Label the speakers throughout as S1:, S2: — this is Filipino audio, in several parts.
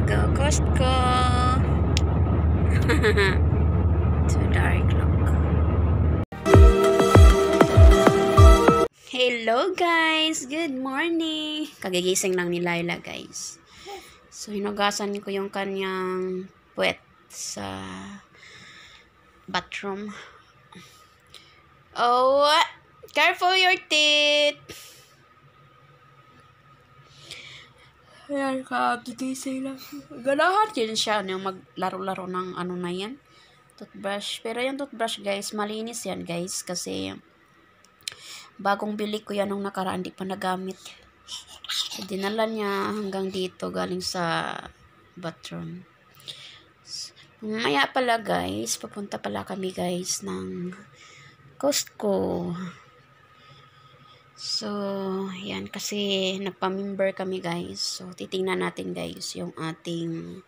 S1: go Costco. Too dark, look. Hello guys, good morning. Kagigising lang ni Laila guys. So hinugasan ko yung kanyang puwet sa bathroom. Oh, careful your teeth. Ayan ka, gigising lang. Ganahan yun siya maglaro-laro ng ano na yan. Toothbrush. Pero yung toothbrush guys, malinis yan guys. Kasi bagong bili ko yan nung nakaraan, di pa nagamit. So, dinala niya hanggang dito galing sa bathroom. Mamaya pala guys, papunta pala kami guys ng Costco. So, yan kasi nagpa-member kami guys. So, titingnan natin guys yung ating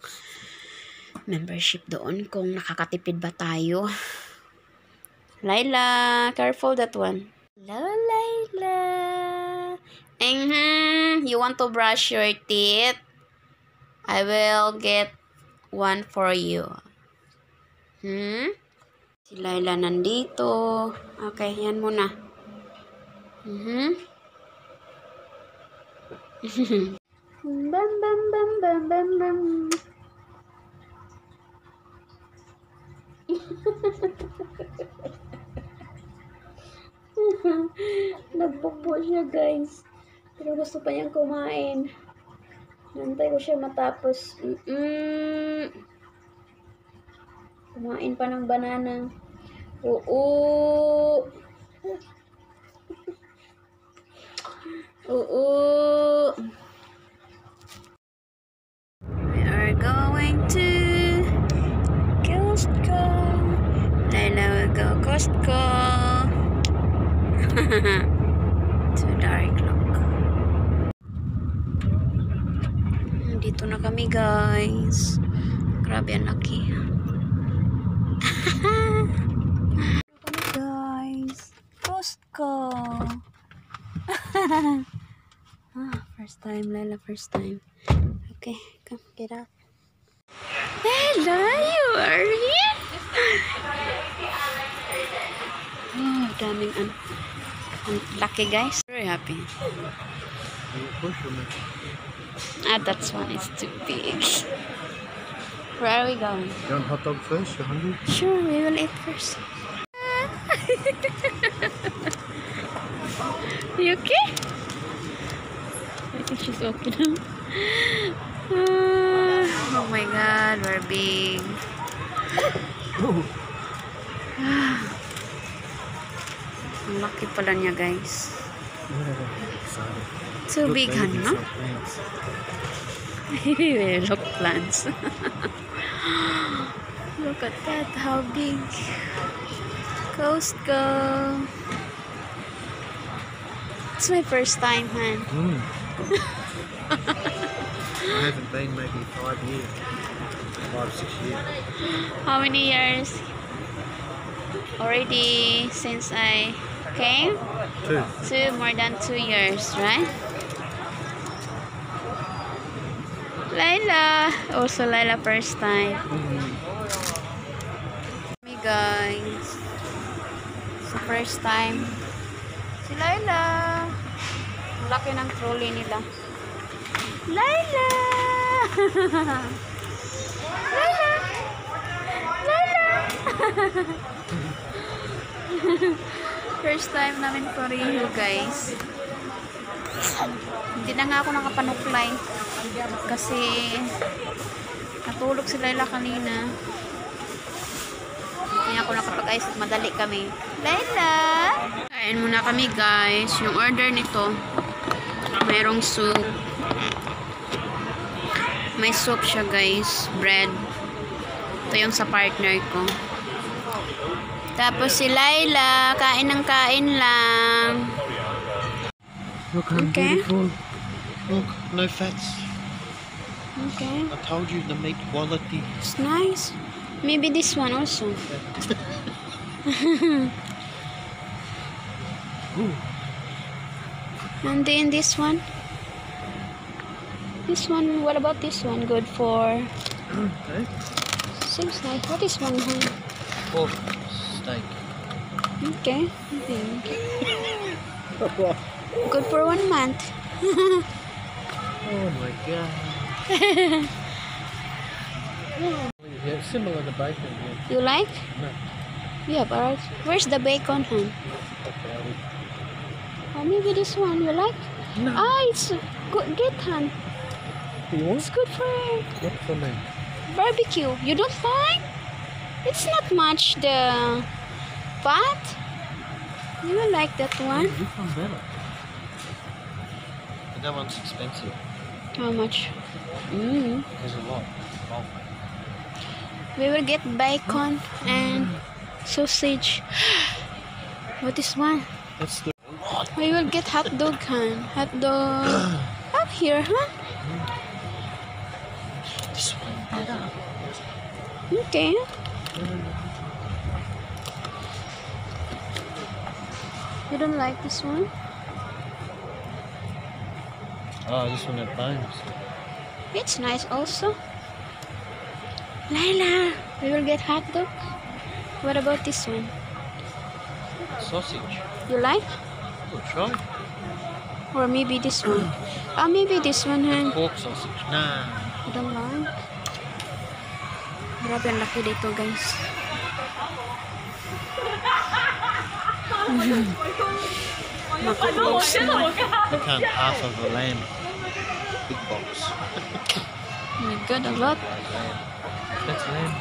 S1: membership doon kung nakakatipid ba tayo. Laila, careful that one. Hello, Laila. You want to brush your teeth? I will get one for you. Si Laila nandito. Okay, yan muna. Bam bam bam bam bam bam. Nagpupo siya guys. Pero gusto pa niyang kumain. Nantay ko siya matapos. Kumain pa ng banana. Oo. We are going to Costco. Laila will go Costco. Too dark, look. Dito na kami guys. Grabe ang laki. Guys, Costco. First time, Laila, first time. Okay, come, get out. Laila, you are here? Oh, daming lucky guys. Very happy. That one is too big. Where are we going?
S2: You want hot dog first? You're hungry?
S1: Sure, we will eat first. You okay? I think she's okay now. Oh my god, we're big. Ang laki pala niya guys. Too big, no? Look, plants. Look at that, how big. Costco. It's my first time, man.
S2: I haven't been maybe 5 years. 5-6 years.
S1: How many years? Already since I came?
S2: 2.
S1: More than 2 years, right? Laila. Also Laila first time. Me guys. So first time. Si Laila. Ang laki ng trolley nila. Laila! Laila! Laila! First time namin Korea guys. Hindi na nga ako nakapanuklay kasi natulog si Laila kanina. Hindi ako nakapag-ayos at madali kami. Laila! Kain muna kami guys. Yung order nito, mayroong soup. May soup siya guys. Bread. Ito yung sa partner ko. Tapos si Laila, kain ng kain lang.
S2: Look how beautiful. Look, no fats.
S1: Okay.
S2: I told you the meat quality.
S1: It's nice. Maybe this one also. And then this one. This one, what about this one? Good for...
S2: Okay.
S1: Seems nice. What is one, hun?
S2: Pork steak.
S1: Okay. Good for 1 month.
S2: Oh my god. Yeah, similar to bacon. Yeah.
S1: You like?
S2: No.
S1: Yeah, but where's the bacon, hun?
S2: Okay.
S1: Oh, maybe this one. You like?
S2: No.
S1: Ah, it's good. Get, hun.
S2: You want?
S1: It's good for
S2: What for me?
S1: barbecue. You don't like? It's not much the fat. You will like that one.
S2: This one's better. But that one's expensive.
S1: How much?
S2: There's a lot. Bulk.
S1: We will get bacon and sausage. What is one?
S2: That's the
S1: We will get hot dog, hun. Hot dog. Up here, huh?
S2: this one better.
S1: Okay. You don't like this one?
S2: Oh, this one had bones.
S1: It's nice also. Laila, we will get hot dog. What about this one?
S2: Sausage.
S1: You like?
S2: We'll try.
S1: Or maybe this one? Ah, maybe this one, hun.
S2: Pork sausage. Nah.
S1: You don't like? Grabe, ang laki dito, guys. Maka-close na.
S2: I can't half of a lamb. Big box.
S1: Oh my God, a lot.
S2: That's lamb.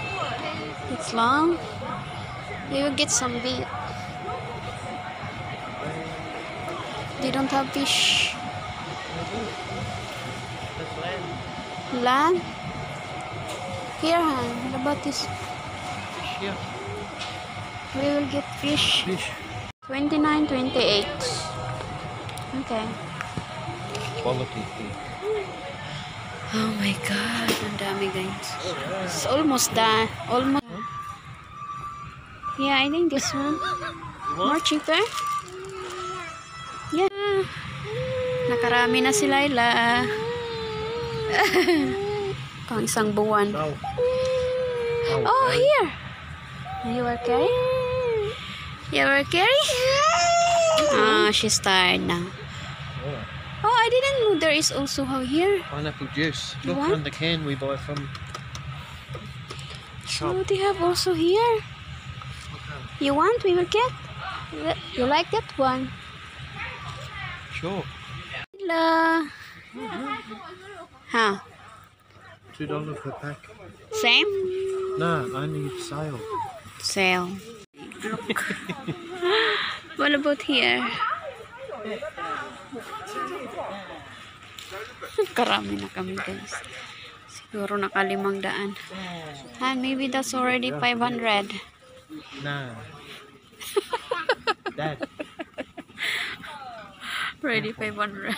S1: It's long. We will get some meat. They don't have fish.
S2: That's lamb.
S1: Lamb? Here, hon. What about this?
S2: Yeah.
S1: We will get fish.
S2: Fish.
S1: 29.28. Okay.
S2: Quality fish.
S1: Oh my God. Ang dami, guys. It's almost done. Almost. Yeah, I think this one. More cheaper. Yeah. Nakarami na si Laila. Pang isang buwan.
S2: No.
S1: Oh, here. You are Carrie? You are Carrie? Ah, she's tired now.
S2: Oh.
S1: Oh, I didn't know there is also here.
S2: Pineapple juice. Look
S1: What?
S2: on the can we buy from shop.
S1: So they have also here. You want? We will get. You like that one?
S2: Sure.
S1: Hello. Huh?
S2: $2 per pack.
S1: Same?
S2: No, only sale.
S1: Sale. Look. What about here? Karami na kami, guys. Siguro nakalimang daan. And maybe that's already 500.
S2: No. Dad.
S1: Ready 500.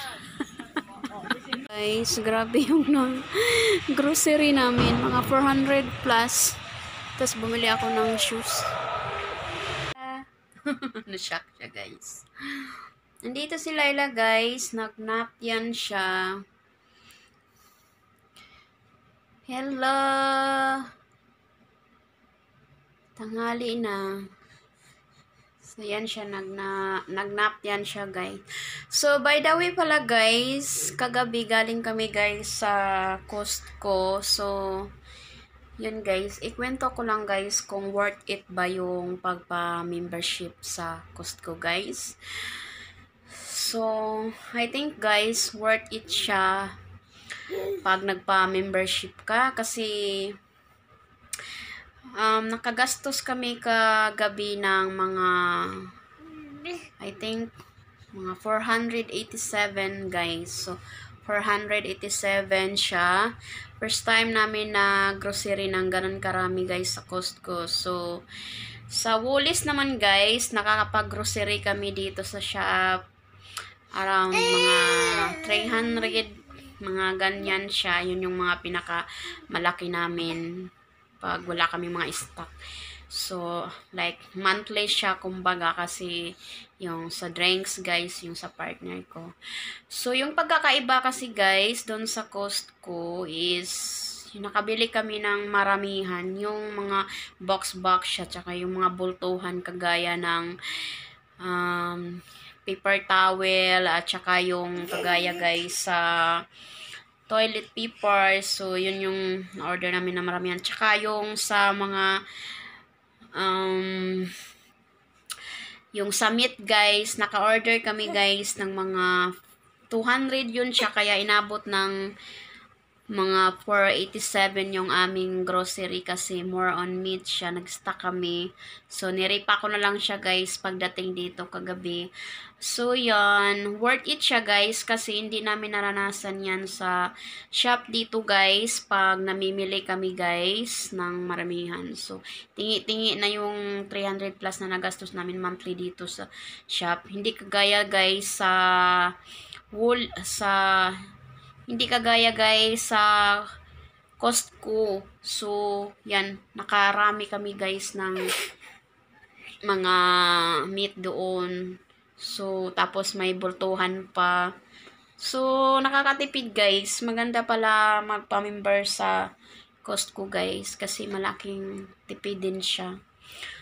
S1: Guys, grabe yung grocery namin. Mga 400 plus. Tapos bumili ako ng shoes. Na-shock siya, guys. Nandito si Laila, guys. Nag-nap yan siya. Hello. Tanghali na. So, yan siya, nag-nap yan siya, guys. So, by the way pala, guys, kagabi galing kami, guys, sa Costco. So, yun, guys. Ikwento ko lang, guys, kung worth it ba yung pagpa-membership sa Costco, guys. So, I think, guys, worth it siya pag nagpa-membership ka. Kasi, nakagastos kami kagabi ng mga, I think, mga 487, guys. So, 487 siya. First time namin na grocery ng ganun karami, guys, sa Costco. So, sa Woolies naman, guys, nakakapag-grocery kami dito sa shop. Around mga 300, mga ganyan siya. Yun yung mga pinaka malaki namin pag wala kami mga stock. So, like, monthly siya, kumbaga, kasi yung sa drinks, guys, yung sa partner ko. So, yung pagkakaiba kasi, guys, doon sa Costco is, yung nakabili kami ng maramihan, yung mga box-box siya, tsaka yung mga bultuhan, kagaya ng paper towel, at tsaka yung kagaya, guys, sa toilet paper. So, yun yung order namin na maramihan. Tsaka yung sa mga yung sa meat, guys, naka-order kami, guys, ng mga 200 yun siya, kaya inabot ng mga 487 yung aming grocery kasi more on meat siya. Nag-stock kami. So, niripa ko na lang siya, guys, pagdating dito kagabi. So, yan. Worth it siya, guys, kasi hindi namin naranasan yan sa shop dito, guys, pag namimili kami, guys, ng maramihan. So, tingi-tingi na yung 300 plus na nagastos namin monthly dito sa shop. Hindi kagaya, guys, sa hindi kagaya, guys, sa Costco. So, yan, nakarami kami, guys, ng mga meat doon. So, tapos may bultuhan pa. So, nakakatipid, guys. Maganda pala magpa-member sa Costco, guys, kasi malaking tipid din siya.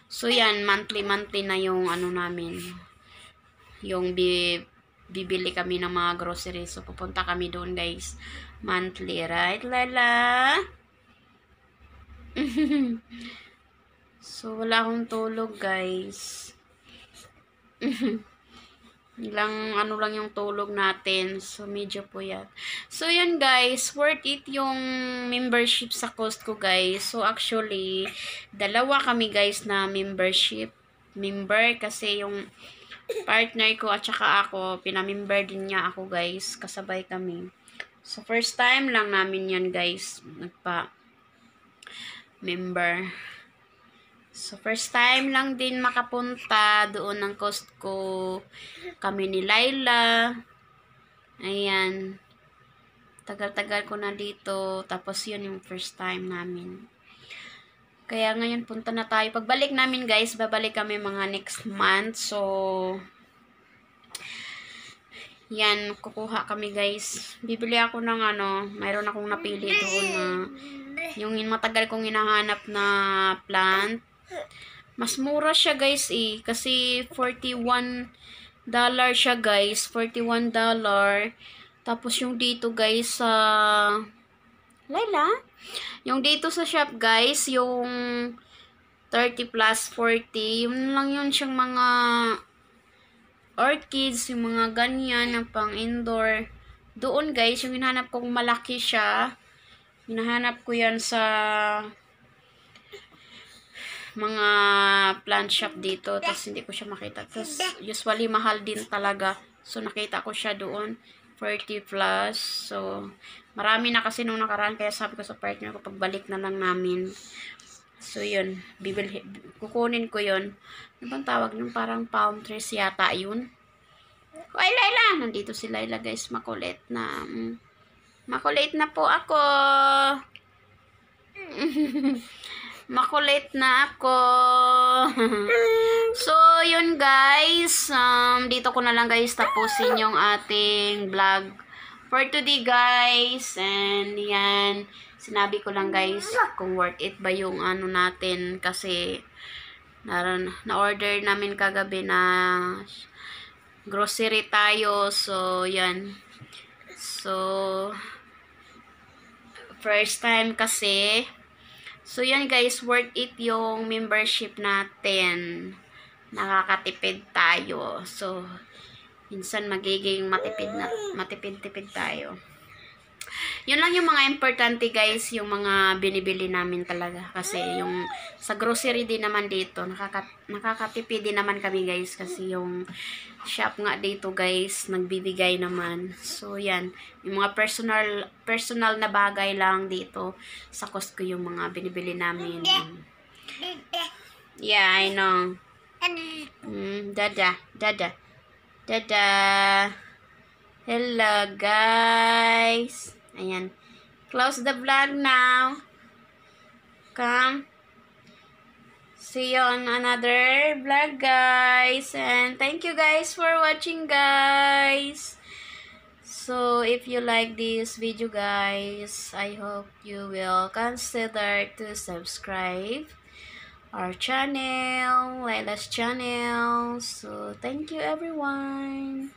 S1: So, yan, monthly na yung ano namin. Yung bibili kami ng mga groceries. So, pupunta kami doon, guys. Monthly, right, Lala? So, wala akong tulog, guys. Ilang ano lang yung tulog natin. So, medyo puyat. So, yan, guys. Worth it yung membership sa Costco, guys. So, actually, dalawa kami, guys, na membership. Member kasi yung partner ko at saka ako, pinamember din niya ako, guys. Kasabay kami. So, first time lang namin yan, guys. Nagpa-member. So, first time lang din makapunta doon ng Costco. Kami ni Laila. Ayan. Tagal-tagal ko na dito. Tapos, yun yung first time namin. Kaya ngayon, punta na tayo. Pagbalik namin, guys, babalik kami mga next month. So, yan, kukuha kami, guys. Bibili ako ng mayroon akong napili doon na yung matagal kong hinahanap na plant. Mas mura siya, guys, kasi $41 siya, guys. $41. Tapos yung dito, guys, sa Laila, yung dito sa shop, guys, yung 30 plus 40, yun lang yun siyang mga orchids, yung mga ganyan na pang indoor. Doon, guys, yung hinahanap kong malaki siya. Hinahanap ko yan sa mga plant shop dito. Tapos hindi ko siya makita. Tapos usually mahal din talaga. So nakita ko siya doon. 40 plus. So marami na kasi nung nakaraan. Kaya sabi ko sa partner ko, pagbalik na lang namin. So yun. Kukunin ko yun. Ano bang tawag nung parang palm trees yata yun? Hoy, Laila! Nandito si Laila, guys. Makulit na. Makulit na po ako. Makulit na ako. So, yun, guys. Dito ko na lang, guys, tapusin yung ating vlog for today, guys. And, yan. Sinabi ko lang, guys, kung worth it ba yung natin. Kasi, na-order namin kagabi na grocery tayo. So, yan. So, first time kasi. So, yan, guys, worth it yung membership natin. Nakakatipid tayo. So, minsan magiging matipid-tipid tayo. Yun lang yung mga importante, guys, yung mga binibili namin talaga. Kasi yung sa grocery din naman dito, nakakatipid din naman kami, guys. Kasi yung shop nga dito, guys, nagbibigay naman. So, yan. Yung mga personal na bagay lang dito sa Costco yung mga binibili namin. Yeah, I know. Dada. Hello, guys. Ayan. Close the vlog now. Come. See you on another vlog, guys. And thank you guys for watching, guys. So, if you like this video, guys, I hope you will consider to subscribe our channel, Layla's channel. So, thank you, everyone.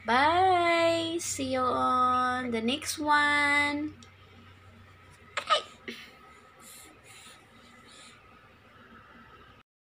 S1: Bye. See you on the next one.